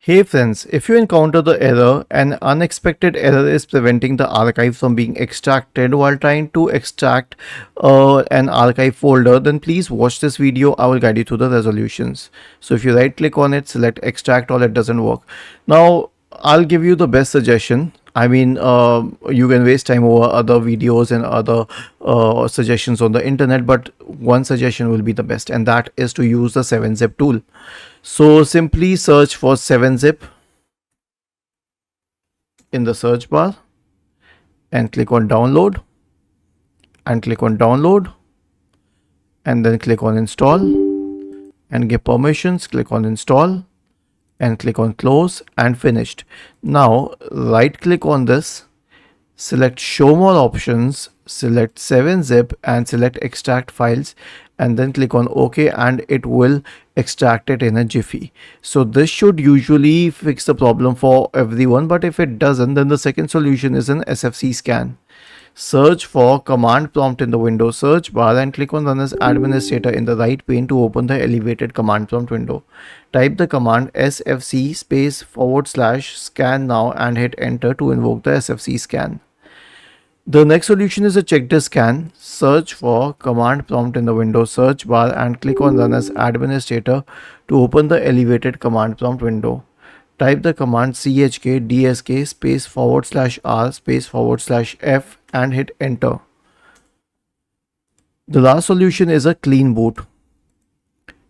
Hey friends, if you encounter the error, an unexpected error is preventing the archive from being extracted while trying to extract an archive folder, then please watch this video. I will guide you through the resolutions. So if you right click on it, select extract all, it doesn't work. Now I'll give you the best suggestion. You can waste time over other videos and other suggestions on the internet, but one suggestion will be the best, and that is to use the 7-zip tool. So simply search for 7-zip in the search bar and click on download and then click on install and give permissions, click on install and click on close and finished. Now right click on this, select show more options, select 7-zip and select extract files, and then click on OK, and it will extract it in a jiffy. So this should usually fix the problem for everyone, but if it doesn't, then the second solution is an SFC scan. Search for command prompt in the Windows search bar and click on Run as Administrator in the right pane to open the elevated command prompt window. Type the command sfc /scan now and hit enter to invoke the SFC scan. The next solution is a checkdisk scan. Search for command prompt in the Windows search bar and click on Run as Administrator to open the elevated command prompt window. Type the command chkdsk /r/f and hit enter. The last solution is a clean boot.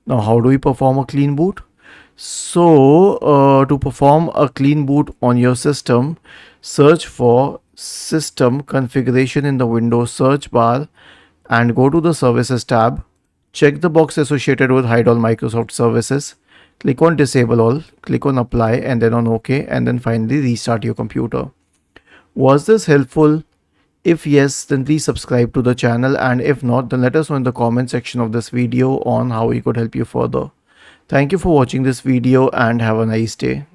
Now how do we perform a clean boot? So to perform a clean boot on your system, search for system configuration in the Windows search bar and go to the services tab. Check the box associated with hide all Microsoft services. Click on disable all, click on apply and then on OK, and then finally restart your computer. Was this helpful? If yes, then please subscribe to the channel, and if not, then let us know in the comment section of this video on how we could help you further. Thank you for watching this video and have a nice day.